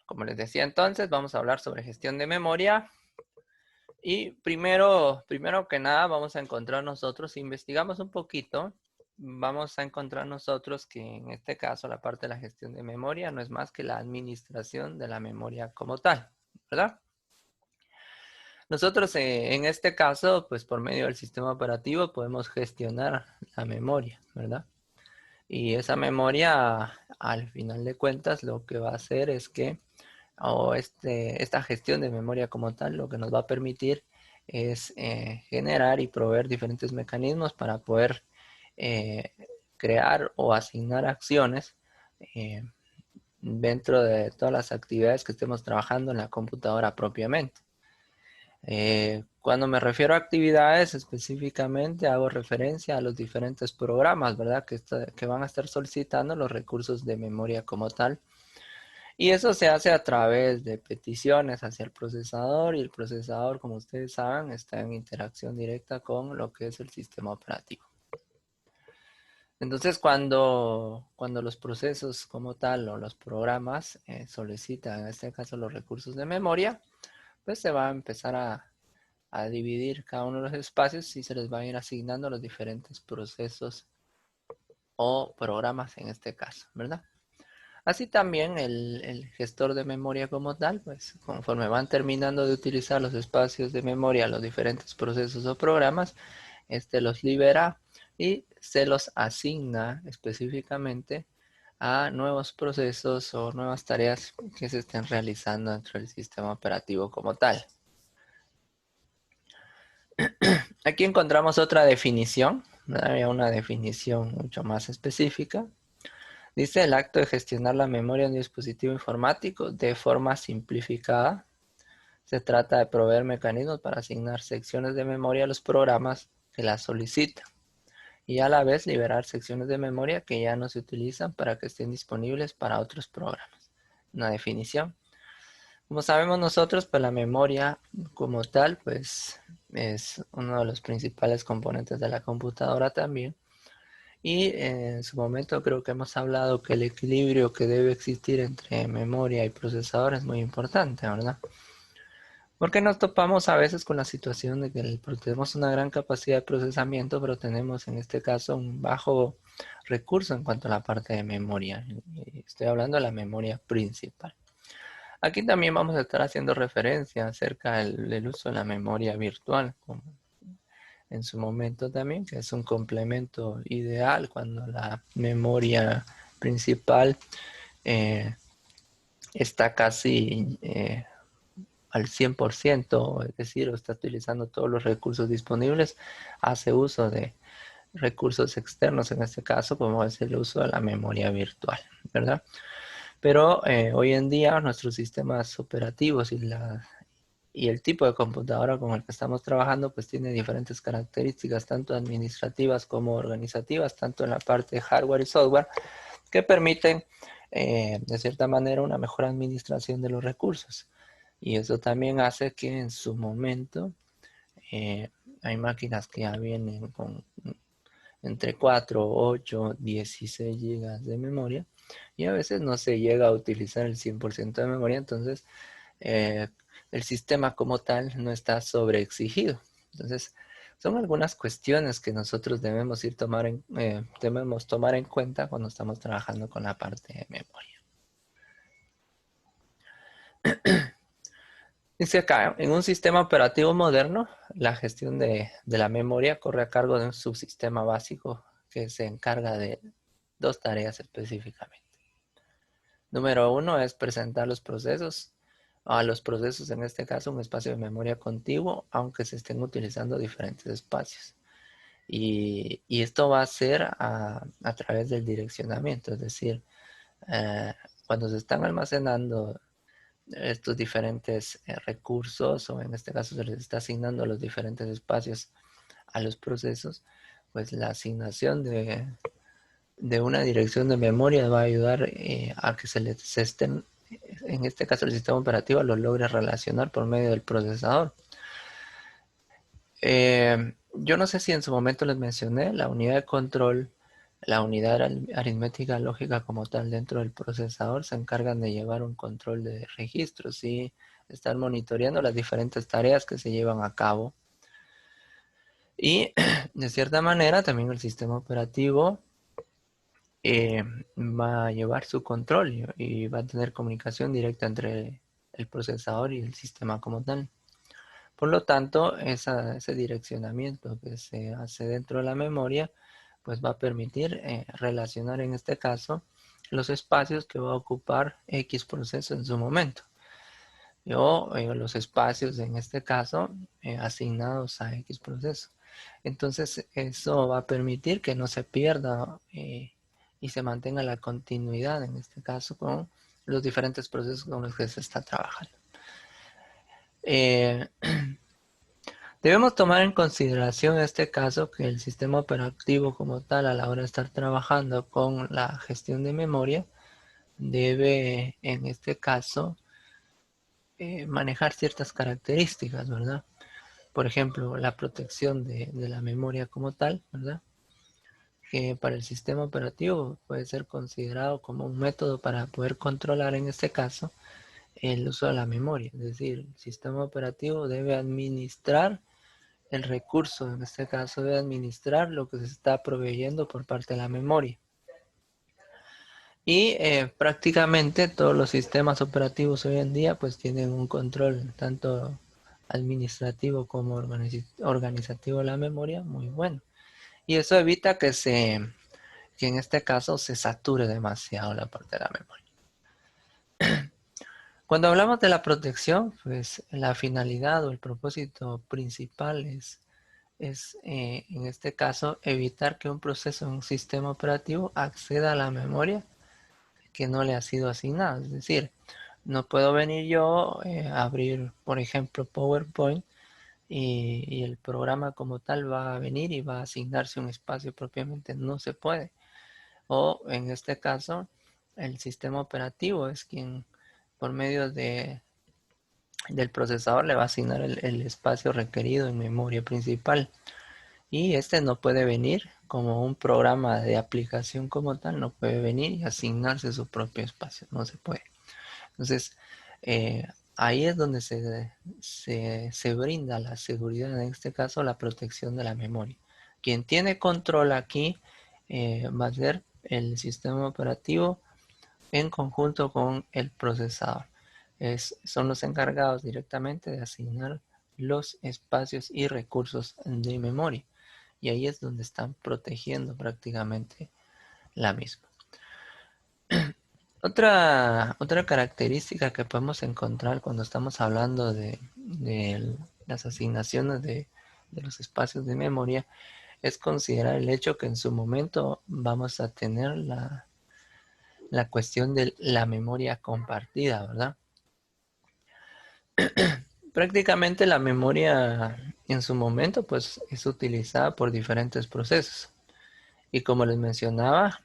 como les decía entonces, vamos a hablar sobre gestión de memoria. Y primero que nada, vamos a encontrar nosotros, si investigamos un poquito, vamos a encontrar nosotros que en este caso la parte de la gestión de memoria no es más que la administración de la memoria como tal, ¿verdad? Nosotros en este caso, pues por medio del sistema operativo podemos gestionar la memoria, ¿verdad? Y esa memoria, al final de cuentas, lo que va a hacer es que, esta gestión de memoria como tal, lo que nos va a permitir es generar y proveer diferentes mecanismos para poder eh, crear o asignar acciones eh, dentro de todas las actividades que estemos trabajando en la computadora propiamente. Cuando me refiero a actividades, específicamente hago referencia a los diferentes programas, ¿verdad? Que van a estar solicitando los recursos de memoria como tal. Y eso se hace a través de peticiones hacia el procesador y el procesador, como ustedes saben, está en interacción directa con lo que es el sistema operativo. Entonces, cuando los procesos como tal o los programas solicitan, en este caso, los recursos de memoria, pues se va a empezar a dividir cada uno de los espacios y se les va a ir asignando los diferentes procesos o programas en este caso, ¿verdad? Así también el gestor de memoria como tal, pues conforme van terminando de utilizar los espacios de memoria, los diferentes procesos o programas, este los libera y se los asigna específicamente a nuevos procesos o nuevas tareas que se estén realizando dentro del sistema operativo como tal. Aquí encontramos otra definición, ¿verdad? Una definición mucho más específica. Dice el acto de gestionar la memoria de un dispositivo informático de forma simplificada. Se trata de proveer mecanismos para asignar secciones de memoria a los programas que las solicitan y a la vez liberar secciones de memoria que ya no se utilizan para que estén disponibles para otros programas. Una definición. Como sabemos nosotros, pues la memoria como tal, pues es uno de los principales componentes de la computadora también. Y en su momento creo que hemos hablado que el equilibrio que debe existir entre memoria y procesador es muy importante, ¿verdad? Porque nos topamos a veces con la situación de que tenemos una gran capacidad de procesamiento, pero tenemos en este caso un bajo recurso en cuanto a la parte de memoria. Y estoy hablando de la memoria principal. Aquí también vamos a estar haciendo referencia acerca del uso de la memoria virtual, como en su momento también, que es un complemento ideal cuando la memoria principal eh, está casi al 100%, es decir, está utilizando todos los recursos disponibles, hace uso de recursos externos, en este caso, como es el uso de la memoria virtual, ¿verdad? Pero hoy en día nuestros sistemas operativos y el tipo de computadora con el que estamos trabajando pues tiene diferentes características, tanto administrativas como organizativas, tanto en la parte de hardware y software, que permiten de cierta manera una mejor administración de los recursos. Y eso también hace que en su momento eh, hay máquinas que ya vienen con entre 4, 8, 16 gigas de memoria y a veces no se llega a utilizar el 100% de memoria, entonces eh, el sistema como tal no está sobreexigido. Entonces, son algunas cuestiones que nosotros debemos tomar en cuenta cuando estamos trabajando con la parte de memoria. Dice acá, en un sistema operativo moderno, la gestión de la memoria corre a cargo de un subsistema básico que se encarga de dos tareas específicamente. Número uno es presentar los procesos, a los procesos en este caso un espacio de memoria contiguo, aunque se estén utilizando diferentes espacios. Y esto va a ser a través del direccionamiento, es decir, eh, cuando se están almacenando estos diferentes recursos, o en este caso se les está asignando los diferentes espacios a los procesos, pues la asignación de una dirección de memoria va a ayudar a que se estén, en este caso el sistema operativo lo logre relacionar por medio del procesador. Yo no sé si en su momento les mencioné, la unidad de control La unidad aritmética lógica como tal dentro del procesador se encargan de llevar un control de registros y estar monitoreando las diferentes tareas que se llevan a cabo. Y de cierta manera también el sistema operativo va a llevar su control y va a tener comunicación directa entre el procesador y el sistema como tal. Por lo tanto, ese direccionamiento que se hace dentro de la memoria, pues va a permitir relacionar en este caso los espacios que va a ocupar X proceso en su momento. O los espacios en este caso asignados a X proceso. Entonces eso va a permitir que no se pierda y se mantenga la continuidad en este caso con los diferentes procesos con los que se está trabajando. Debemos tomar en consideración en este caso que el sistema operativo como tal a la hora de estar trabajando con la gestión de memoria debe en este caso manejar ciertas características, ¿verdad? Por ejemplo, la protección de la memoria como tal, ¿verdad? Que para el sistema operativo puede ser considerado como un método para poder controlar en este caso el uso de la memoria. Es decir, el sistema operativo debe administrar el recurso, en este caso debe administrar lo que se está proveyendo por parte de la memoria. Y prácticamente todos los sistemas operativos hoy en día pues tienen un control tanto administrativo como organizativo de la memoria muy bueno. Y eso evita que en este caso se sature demasiado la parte de la memoria. Cuando hablamos de la protección, pues la finalidad o el propósito principal es en este caso evitar que un proceso en un sistema operativo acceda a la memoria que no le ha sido asignada. Es decir, no puedo venir yo a abrir, por ejemplo, PowerPoint y el programa como tal va a venir y va a asignarse un espacio propiamente. No se puede. O en este caso, el sistema operativo es quien por medio del procesador le va a asignar el espacio requerido en memoria principal. Y este no puede venir como un programa de aplicación como tal, no puede venir y asignarse su propio espacio, no se puede. Entonces, eh, ahí es donde se brinda la seguridad, en este caso la protección de la memoria. Quien tiene control aquí va a ser el sistema operativo en conjunto con el procesador. Son los encargados directamente de asignar los espacios y recursos de memoria. Y ahí es donde están protegiendo prácticamente la misma. Otra característica que podemos encontrar cuando estamos hablando de las asignaciones de los espacios de memoria es considerar el hecho que en su momento vamos a tener la cuestión de la memoria compartida, ¿verdad? Prácticamente la memoria en su momento pues es utilizada por diferentes procesos. Y como les mencionaba,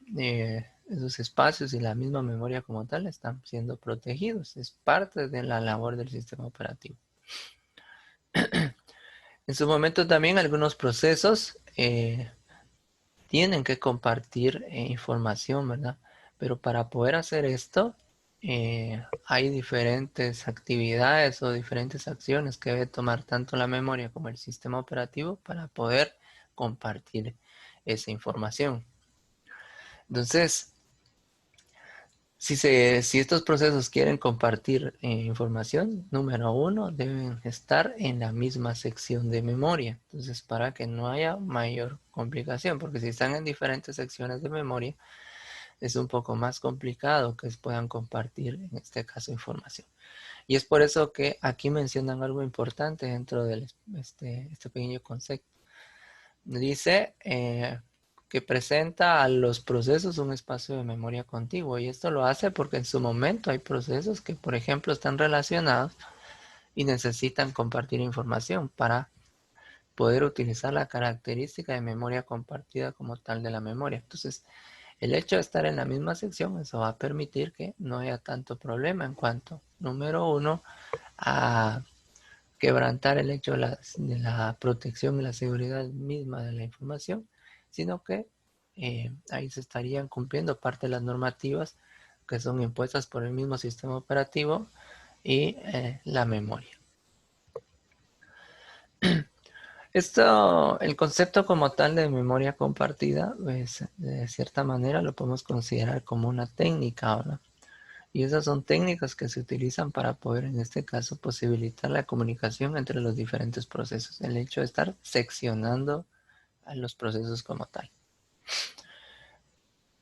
esos espacios y la misma memoria como tal están siendo protegidos. Es parte de la labor del sistema operativo. En su momento también algunos procesos tienen que compartir información, ¿verdad? Pero para poder hacer esto, hay diferentes actividades o diferentes acciones que debe tomar tanto la memoria como el sistema operativo para poder compartir esa información. Entonces, si estos procesos quieren compartir información, número uno, deben estar en la misma sección de memoria. Entonces, para que no haya mayor complicación, porque si están en diferentes secciones de memoria, es un poco más complicado que puedan compartir, en este caso, información. Y es por eso que aquí mencionan algo importante dentro de este pequeño concepto. Dice que presenta a los procesos un espacio de memoria contiguo y esto lo hace porque en su momento hay procesos que, por ejemplo, están relacionados y necesitan compartir información para poder utilizar la característica de memoria compartida como tal de la memoria. Entonces, el hecho de estar en la misma sección, eso va a permitir que no haya tanto problema en cuanto, número uno, a quebrantar el hecho de la protección y la seguridad misma de la información, sino que ahí se estarían cumpliendo parte de las normativas que son impuestas por el mismo sistema operativo y la memoria. El concepto como tal de memoria compartida, pues, de cierta manera lo podemos considerar como una técnica, ¿verdad? Y esas son técnicas que se utilizan para poder, en este caso, posibilitar la comunicación entre los diferentes procesos. El hecho de estar seccionando a los procesos como tal.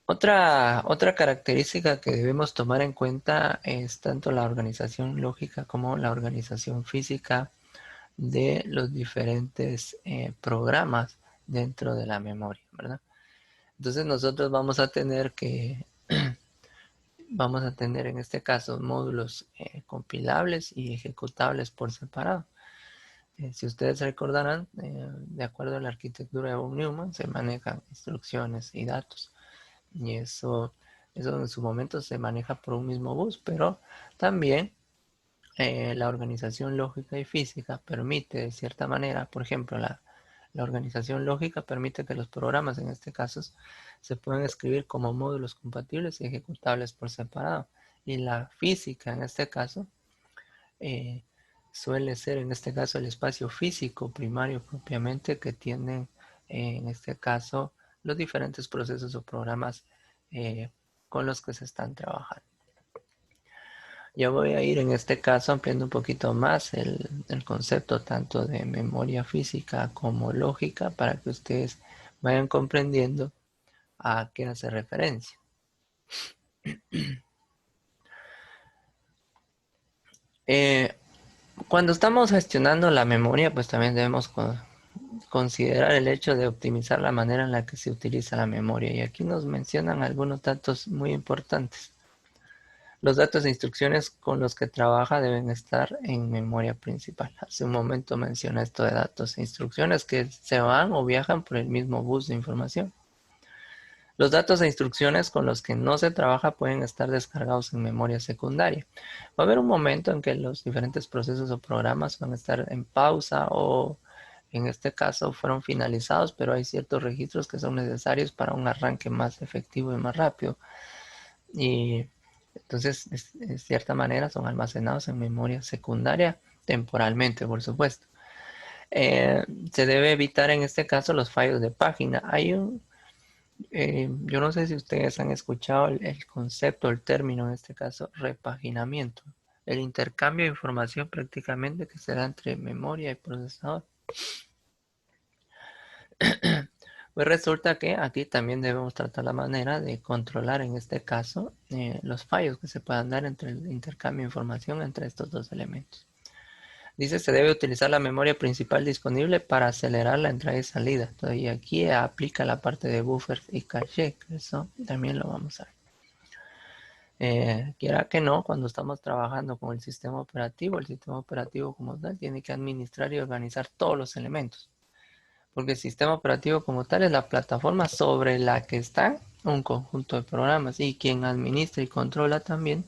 Otra característica que debemos tomar en cuenta es tanto la organización lógica como la organización física de los diferentes programas dentro de la memoria, ¿verdad? Entonces nosotros vamos a tener en este caso módulos compilables y ejecutables por separado. Si ustedes recordarán, de acuerdo a la arquitectura de von Neumann, se manejan instrucciones y datos. Y eso en su momento se maneja por un mismo bus, pero también la organización lógica y física permite, de cierta manera, por ejemplo, la organización lógica permite que los programas, en este caso, se puedan escribir como módulos compatibles y ejecutables por separado. Y la física, en este caso, eh, suele ser, en este caso, el espacio físico primario propiamente que tienen, en este caso, los diferentes procesos o programas con los que se están trabajando. Yo voy a ir en este caso ampliando un poquito más el concepto tanto de memoria física como lógica para que ustedes vayan comprendiendo a qué hace referencia. Cuando estamos gestionando la memoria, pues también debemos considerar el hecho de optimizar la manera en la que se utiliza la memoria. Y aquí nos mencionan algunos datos muy importantes. Los datos e instrucciones con los que trabaja deben estar en memoria principal. Hace un momento mencioné esto de datos e instrucciones que se van o viajan por el mismo bus de información. Los datos e instrucciones con los que no se trabaja pueden estar descargados en memoria secundaria. Va a haber un momento en que los diferentes procesos o programas van a estar en pausa o en este caso fueron finalizados, pero hay ciertos registros que son necesarios para un arranque más efectivo y más rápido. Y entonces, de cierta manera, son almacenados en memoria secundaria temporalmente, por supuesto. Se debe evitar en este caso los fallos de página. Yo no sé si ustedes han escuchado el concepto, el término en este caso, repaginamiento. El intercambio de información prácticamente que se da entre memoria y procesador. Pues resulta que aquí también debemos tratar la manera de controlar en este caso los fallos que se puedan dar entre el intercambio de información entre estos dos elementos. Dice se debe utilizar la memoria principal disponible para acelerar la entrada y salida. Entonces, y aquí aplica la parte de buffers y caché, que eso también lo vamos a ver. Quiera que no, cuando estamos trabajando con el sistema operativo como tal tiene que administrar y organizar todos los elementos. Porque el sistema operativo como tal es la plataforma sobre la que está un conjunto de programas y quien administra y controla también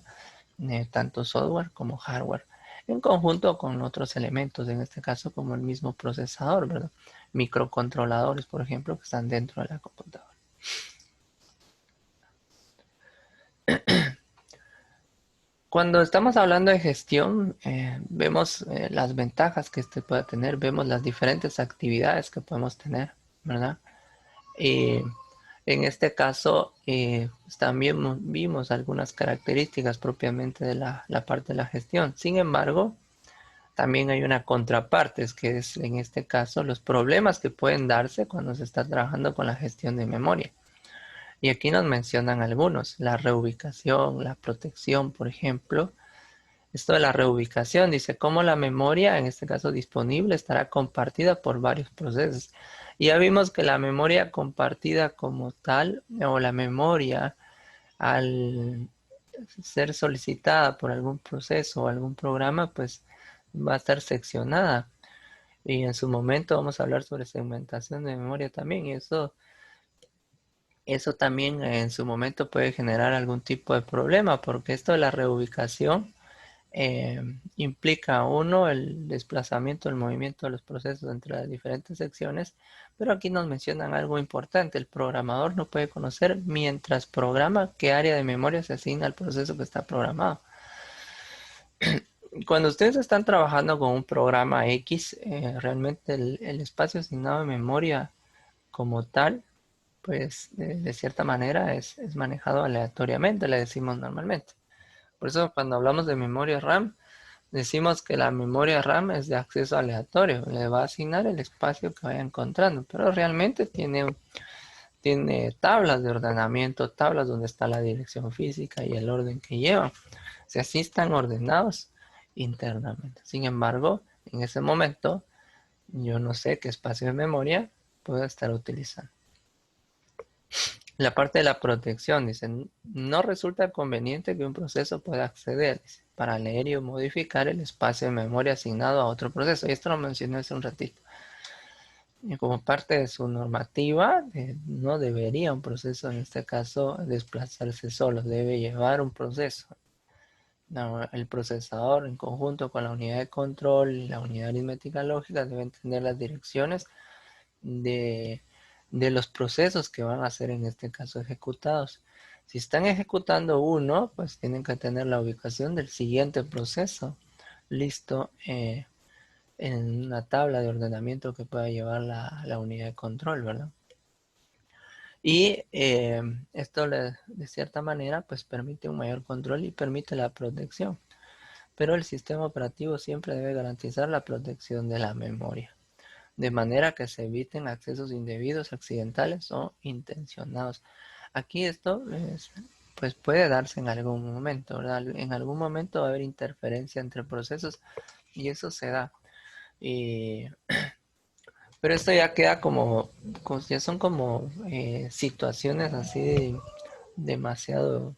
tanto software como hardware en conjunto con otros elementos, en este caso como el mismo procesador, ¿verdad? Microcontroladores, por ejemplo, que están dentro de la computadora. Cuando estamos hablando de gestión, vemos las ventajas que este puede tener, vemos las diferentes actividades que podemos tener, ¿verdad? Y en este caso, también vimos algunas características propiamente de la parte de la gestión. Sin embargo, también hay una contraparte, es que es en este caso los problemas que pueden darse cuando se está trabajando con la gestión de memoria. Y aquí nos mencionan algunos, la reubicación, la protección, por ejemplo. Esto de la reubicación dice cómo la memoria, en este caso disponible, estará compartida por varios procesos. Y ya vimos que la memoria compartida como tal, o la memoria al ser solicitada por algún proceso o algún programa, pues va a estar seccionada. Y en su momento vamos a hablar sobre segmentación de memoria también. Y eso también en su momento puede generar algún tipo de problema, porque esto de la reubicación implica uno el desplazamiento, el movimiento de los procesos entre las diferentes secciones, pero aquí nos mencionan algo importante. El programador no puede conocer mientras programa qué área de memoria se asigna al proceso que está programado. Cuando ustedes están trabajando con un programa X, realmente el espacio asignado de memoria como tal, pues de cierta manera es manejado aleatoriamente, le decimos normalmente. Por eso cuando hablamos de memoria RAM, decimos que la memoria RAM es de acceso aleatorio, le va a asignar el espacio que vaya encontrando, pero realmente tiene tablas de ordenamiento, tablas donde está la dirección física y el orden que llevan. O sea, sí están ordenados internamente. Sin embargo, en ese momento, yo no sé qué espacio de memoria puedo estar utilizando. La parte de la protección, dicen, no resulta conveniente que un proceso pueda acceder, dice, para leer y modificar el espacio de memoria asignado a otro proceso. Y esto lo mencioné hace un ratito. Y como parte de su normativa, no debería un proceso, en este caso, desplazarse solo, debe llevar un proceso. No, el procesador, en conjunto con la unidad de control y la unidad aritmética lógica, deben tener las direcciones de, de los procesos que van a ser en este caso ejecutados. Si están ejecutando uno, pues tienen que tener la ubicación del siguiente proceso listo en una tabla de ordenamiento que pueda llevar la unidad de control, ¿verdad? Y esto de cierta manera pues permite un mayor control y permite la protección. Pero el sistema operativo siempre debe garantizar la protección de la memoria, de manera que se eviten accesos indebidos, accidentales o intencionados. Aquí esto pues puede darse en algún momento, ¿verdad? En algún momento va a haber interferencia entre procesos y eso se da. Pero esto ya queda ya son como situaciones así demasiado,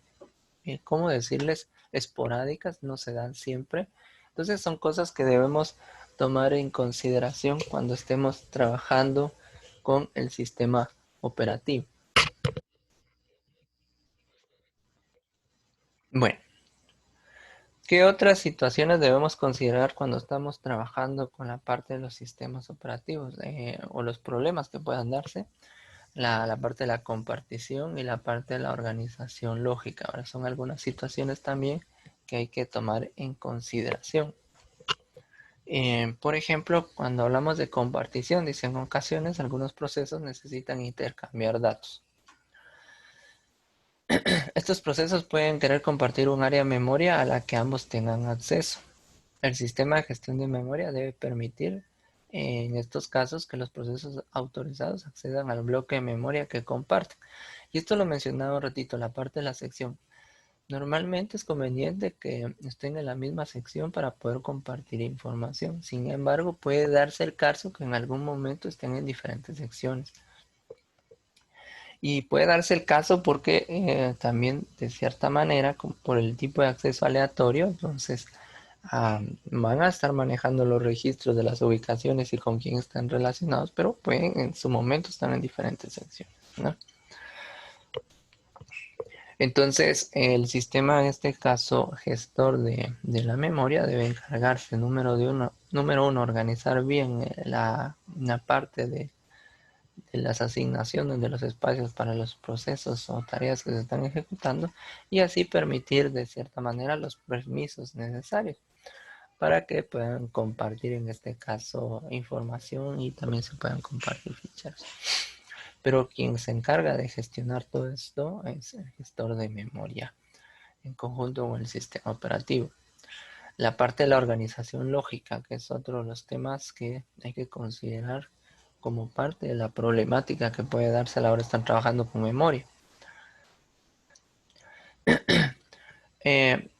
¿cómo decirles? Esporádicas, no se dan siempre. Entonces son cosas que debemos tomar en consideración cuando estemos trabajando con el sistema operativo. Bueno, ¿qué otras situaciones debemos considerar cuando estamos trabajando con la parte de los sistemas operativos o los problemas que puedan darse? La parte de la compartición y la parte de la organización lógica. Ahora son algunas situaciones también que hay que tomar en consideración. Por ejemplo, cuando hablamos de compartición, dicen en ocasiones algunos procesos necesitan intercambiar datos. Estos procesos pueden querer compartir un área de memoria a la que ambos tengan acceso. El sistema de gestión de memoria debe permitir, en estos casos, que los procesos autorizados accedan al bloque de memoria que comparten. Y esto lo mencionaba un ratito, la parte de la sección. Normalmente es conveniente que estén en la misma sección para poder compartir información. Sin embargo, puede darse el caso que en algún momento estén en diferentes secciones. Y puede darse el caso porque también de cierta manera, por el tipo de acceso aleatorio, entonces van a estar manejando los registros de las ubicaciones y con quién están relacionados, pero pueden en su momento estar en diferentes secciones, ¿no? Entonces, el sistema, en este caso, gestor de la memoria, debe encargarse, número uno, organizar bien la parte de las asignaciones de los espacios para los procesos o tareas que se están ejecutando y así permitir, de cierta manera, los permisos necesarios para que puedan compartir, en este caso, información y también se puedan compartir ficheros. Pero quien se encarga de gestionar todo esto es el gestor de memoria en conjunto con el sistema operativo. La parte de la organización lógica, que es otro de los temas que hay que considerar como parte de la problemática que puede darse a la hora de estar trabajando con memoria.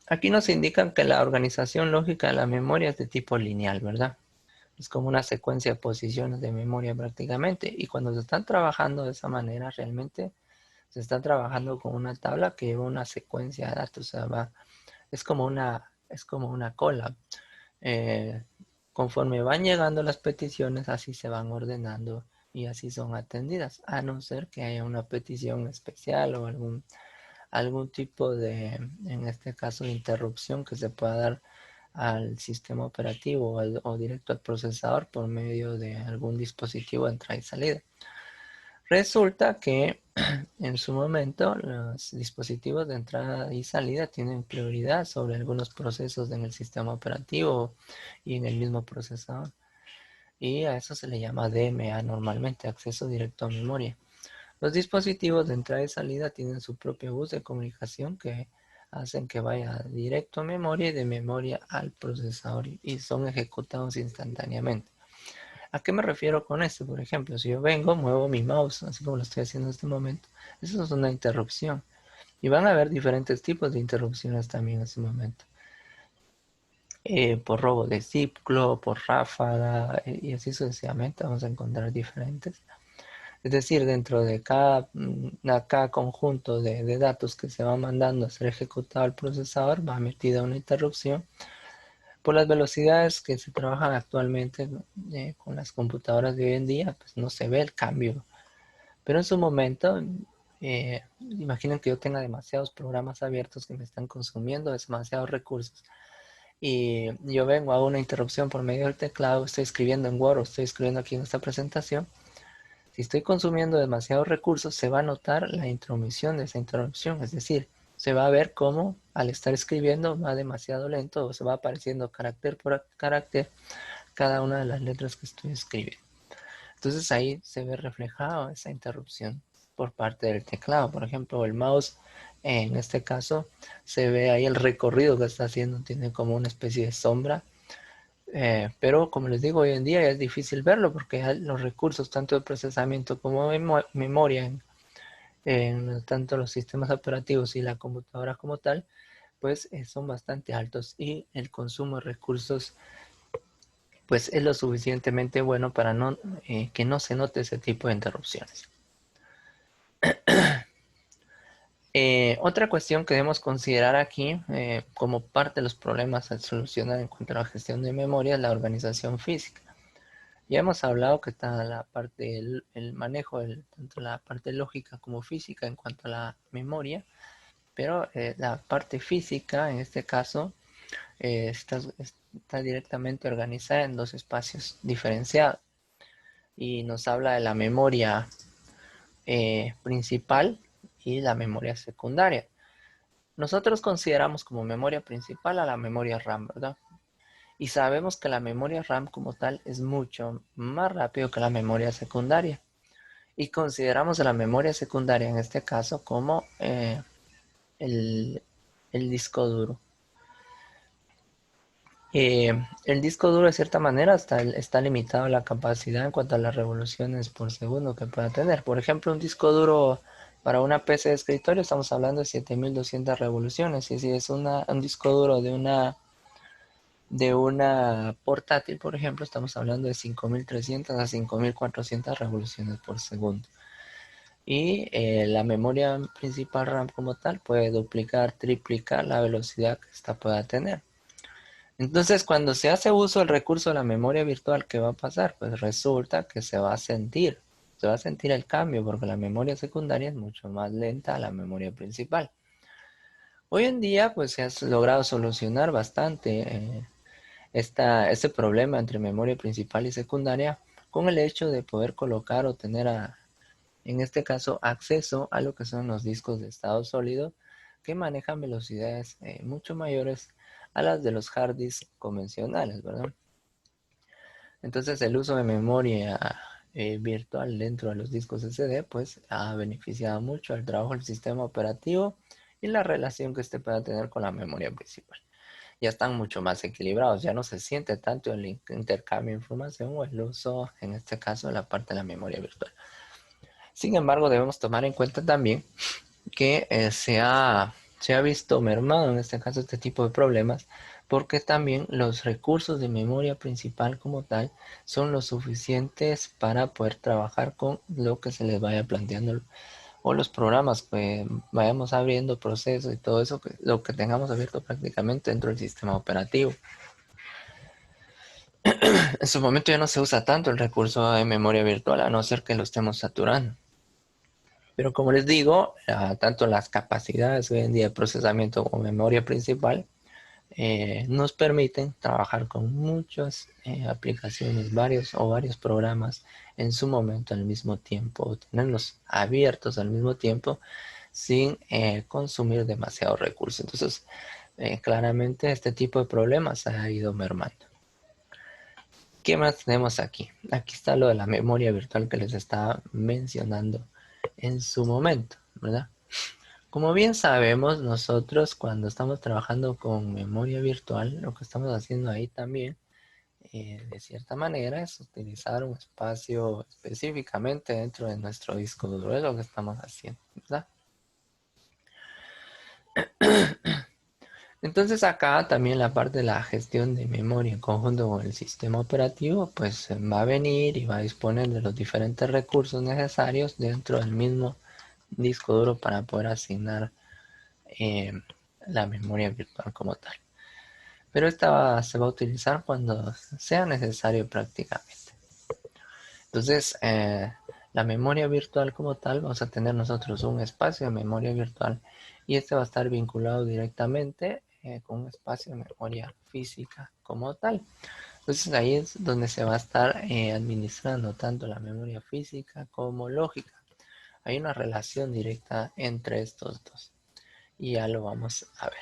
Aquí nos indican que la organización lógica de la memoria es de tipo lineal, ¿verdad? Es como una secuencia de posiciones de memoria prácticamente. Y cuando se están trabajando de esa manera, realmente se está trabajando con una tabla que lleva una secuencia de datos. O sea, es como una cola. Eh, Conforme van llegando las peticiones, así se van ordenando y así son atendidas, a no ser que haya una petición especial o algún tipo de, en este caso, de interrupción que se pueda dar al sistema operativo o directo al procesador por medio de algún dispositivo de entrada y salida. Resulta que en su momento los dispositivos de entrada y salida tienen prioridad sobre algunos procesos en el sistema operativo y en el mismo procesador. Y a eso se le llama DMA normalmente, acceso directo a memoria. Los dispositivos de entrada y salida tienen su propio bus de comunicación que hacen que vaya directo a memoria y de memoria al procesador y son ejecutados instantáneamente. ¿A qué me refiero con esto? Por ejemplo, si yo vengo, muevo mi mouse, así como lo estoy haciendo en este momento, eso es una interrupción. Y van a haber diferentes tipos de interrupciones también en este momento. Por robo de ciclo, por ráfaga, y así sucesivamente vamos a encontrar diferentes. Es decir, dentro de cada conjunto de datos que se va mandando a ser ejecutado al procesador, va metida una interrupción. Por las velocidades que se trabajan actualmente con las computadoras de hoy en día, pues no se ve el cambio. Pero en su momento, imaginen que yo tenga demasiados programas abiertos que me están consumiendo demasiados recursos. Y yo vengo a una interrupción por medio del teclado, estoy escribiendo en Word o estoy escribiendo aquí en esta presentación. Si estoy consumiendo demasiados recursos, se va a notar la intromisión de esa interrupción, es decir, se va a ver cómo al estar escribiendo va demasiado lento o se va apareciendo carácter por carácter cada una de las letras que estoy escribiendo. Entonces ahí se ve reflejado esa interrupción por parte del teclado. Por ejemplo, el mouse, en este caso, se ve ahí el recorrido que está haciendo, tiene como una especie de sombra. Pero como les digo, hoy en día es difícil verlo porque los recursos tanto de procesamiento como de memoria en tanto los sistemas operativos y la computadora como tal, pues son bastante altos y el consumo de recursos pues es lo suficientemente bueno para que no se note ese tipo de interrupciones. Otra cuestión que debemos considerar aquí como parte de los problemas a solucionar en cuanto a la gestión de memoria es la organización física. Ya hemos hablado que está la parte, el manejo, tanto la parte lógica como física en cuanto a la memoria, pero la parte física en este caso está directamente organizada en dos espacios diferenciados y nos habla de la memoria principal y la memoria secundaria. Nosotros consideramos como memoria principal a la memoria RAM, ¿verdad? Y sabemos que la memoria RAM como tal es mucho más rápido que la memoria secundaria. Y consideramos a la memoria secundaria en este caso como el, el disco duro. El disco duro de cierta manera está limitado a la capacidad en cuanto a las revoluciones por segundo que pueda tener. Por ejemplo, un disco duro para una PC de escritorio estamos hablando de 7200 revoluciones. Y si es un disco duro de una portátil, por ejemplo, estamos hablando de 5300 a 5400 revoluciones por segundo. Y la memoria principal RAM como tal puede duplicar, triplicar la velocidad que esta pueda tener. Entonces, cuando se hace uso del recurso de la memoria virtual, ¿qué va a pasar? Pues resulta que se va a sentir el cambio, porque la memoria secundaria es mucho más lenta a la memoria principal. Hoy en día, pues se ha logrado solucionar bastante este problema entre memoria principal y secundaria con el hecho de poder colocar o tener, en este caso, acceso a lo que son los discos de estado sólido que manejan velocidades mucho mayores a las de los hard disks convencionales, ¿verdad? Entonces el uso de memoria virtual dentro de los discos SD pues ha beneficiado mucho al trabajo del sistema operativo y la relación que este pueda tener con la memoria principal. Ya están mucho más equilibrados, ya no se siente tanto el intercambio de información o el uso, en este caso, de la parte de la memoria virtual. Sin embargo, debemos tomar en cuenta también que se ha visto mermado en este caso este tipo de problemas porque también los recursos de memoria principal como tal son lo suficientes para poder trabajar con lo que se les vaya planteando o los programas que vayamos abriendo procesos y todo eso, lo que tengamos abierto prácticamente dentro del sistema operativo. En su momento ya no se usa tanto el recurso de memoria virtual a no ser que lo estemos saturando. Pero como les digo, tanto las capacidades hoy en día de procesamiento como memoria principal, nos permiten trabajar con muchas aplicaciones, varios programas en su momento al mismo tiempo, o tenerlos abiertos al mismo tiempo sin consumir demasiados recursos. Entonces, claramente este tipo de problemas ha ido mermando. ¿Qué más tenemos aquí? Aquí está lo de la memoria virtual que les estaba mencionando en su momento, ¿verdad? Como bien sabemos, nosotros cuando estamos trabajando con memoria virtual, lo que estamos haciendo ahí también, de cierta manera, es utilizar un espacio específicamente dentro de nuestro disco duro. Es lo que estamos haciendo, ¿verdad? Entonces acá también la parte de la gestión de memoria en conjunto con el sistema operativo, pues va a venir y va a disponer de los diferentes recursos necesarios dentro del mismo disco duro para poder asignar eh, la memoria virtual como tal. Pero esta se va a utilizar cuando sea necesario prácticamente. Entonces, la memoria virtual como tal, vamos a tener nosotros un espacio de memoria virtual y este va a estar vinculado directamente con un espacio de memoria física como tal. Entonces ahí es donde se va a estar administrando tanto la memoria física como lógica. Hay una relación directa entre estos dos y ya lo vamos a ver.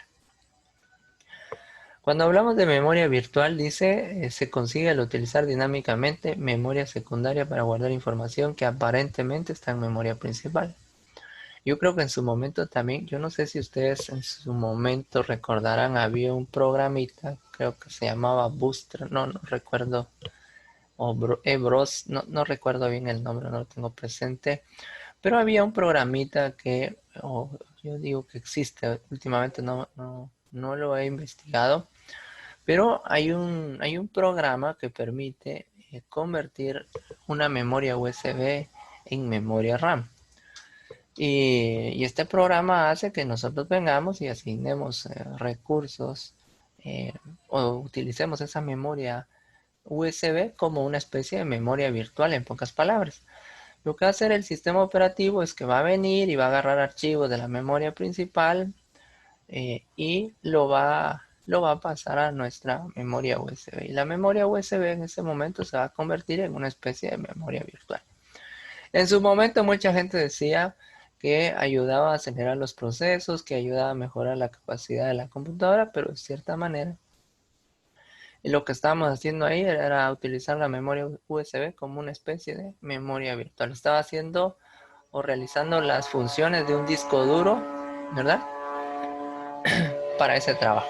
Cuando hablamos de memoria virtual, dice, se consigue al utilizar dinámicamente memoria secundaria para guardar información que aparentemente está en memoria principal. Yo creo que en su momento también, yo no sé si ustedes en su momento recordarán, había un programita, creo que se llamaba Booster, no recuerdo, o Ebros, no recuerdo bien el nombre, no lo tengo presente, pero había un programita que, yo digo que existe, últimamente no lo he investigado, pero hay un programa que permite convertir una memoria USB en memoria RAM. Y este programa hace que nosotros vengamos y asignemos recursos eh, o utilicemos esa memoria USB como una especie de memoria virtual, en pocas palabras. Lo que va a hacer el sistema operativo es que va a venir y va a agarrar archivos de la memoria principal y lo va a pasar a nuestra memoria USB. Y la memoria USB en ese momento se va a convertir en una especie de memoria virtual. En su momento mucha gente decía que ayudaba a acelerar los procesos, que ayudaba a mejorar la capacidad de la computadora, pero de cierta manera lo que estábamos haciendo ahí era utilizar la memoria USB como una especie de memoria virtual. Estaba haciendo o realizando las funciones de un disco duro, ¿verdad? Para ese trabajo.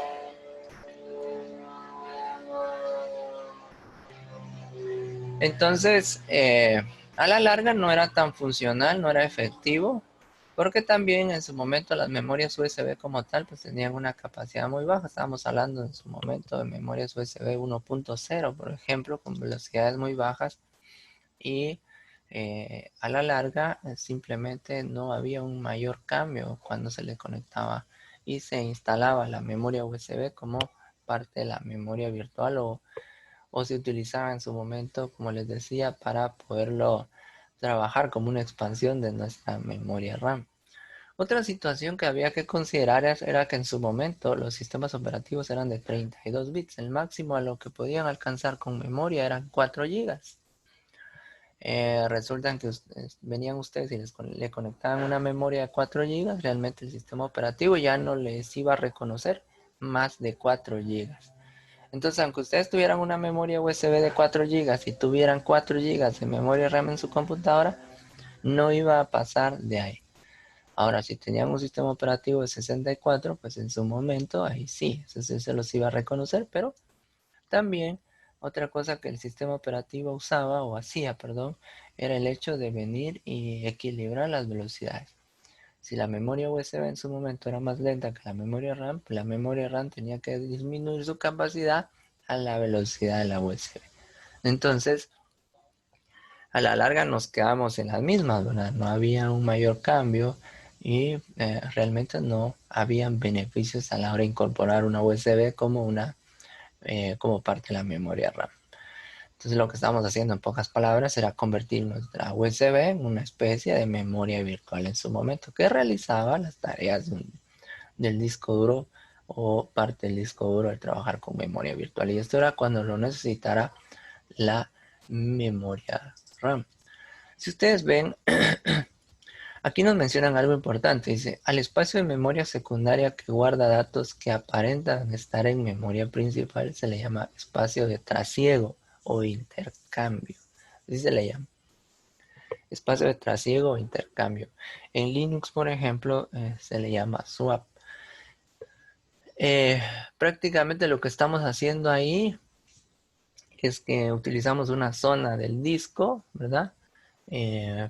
Entonces, a la larga no era tan funcional, no era efectivo, porque también en su momento las memorias USB como tal, pues tenían una capacidad muy baja. Estábamos hablando en su momento de memorias USB 1.0, por ejemplo, con velocidades muy bajas y a la larga simplemente no había un mayor cambio cuando se le conectaba y se instalaba la memoria USB como parte de la memoria virtual o se utilizaba en su momento, como les decía, para poderlo trabajar como una expansión de nuestra memoria RAM. Otra situación que había que considerar era que en su momento los sistemas operativos eran de 32 bits. El máximo a lo que podían alcanzar con memoria eran 4 gigas. Resulta que venían ustedes y le conectaban una memoria de 4 gigas, realmente el sistema operativo ya no les iba a reconocer más de 4 gigas. Entonces, aunque ustedes tuvieran una memoria USB de 4 gigas y tuvieran 4 gigas de memoria RAM en su computadora, no iba a pasar de ahí. Ahora, si tenían un sistema operativo de 64, pues en su momento, ahí sí, se los iba a reconocer, pero también otra cosa que el sistema operativo usaba, o hacía, perdón, era el hecho de venir y equilibrar las velocidades. Si la memoria USB en su momento era más lenta que la memoria RAM, pues la memoria RAM tenía que disminuir su capacidad a la velocidad de la USB. Entonces, a la larga nos quedamos en las mismas, ¿verdad? No había un mayor cambio y realmente no habían beneficios a la hora de incorporar una USB como parte de la memoria RAM. Entonces lo que estábamos haciendo en pocas palabras era convertir nuestra USB en una especie de memoria virtual en su momento que realizaba las tareas del disco duro o parte del disco duro al trabajar con memoria virtual. Y esto era cuando lo necesitara la memoria RAM. Si ustedes ven, aquí nos mencionan algo importante. Dice, al espacio de memoria secundaria que guarda datos que aparentan estar en memoria principal se le llama espacio de trasiego o intercambio. Así se le llama. Espacio de trasiego o intercambio. En Linux, por ejemplo, se le llama swap. Prácticamente lo que estamos haciendo ahí es que utilizamos una zona del disco, ¿verdad?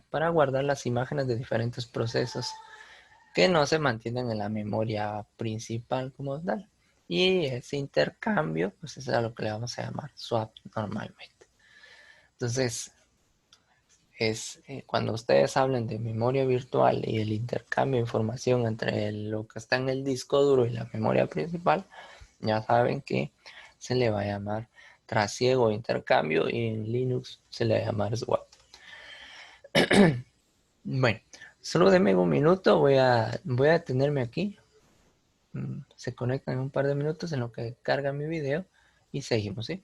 Para guardar las imágenes de diferentes procesos que no se mantienen en la memoria principal como tal. Y ese intercambio, pues es a lo que le vamos a llamar swap normalmente. Entonces, cuando ustedes hablen de memoria virtual y el intercambio de información entre lo que está en el disco duro y la memoria principal, ya saben que se le va a llamar trasiego o intercambio y en Linux se le va a llamar swap. Bueno, solo denme un minuto, voy a detenerme aquí. Se conectan en un par de minutos en lo que carga mi video y seguimos, ¿sí?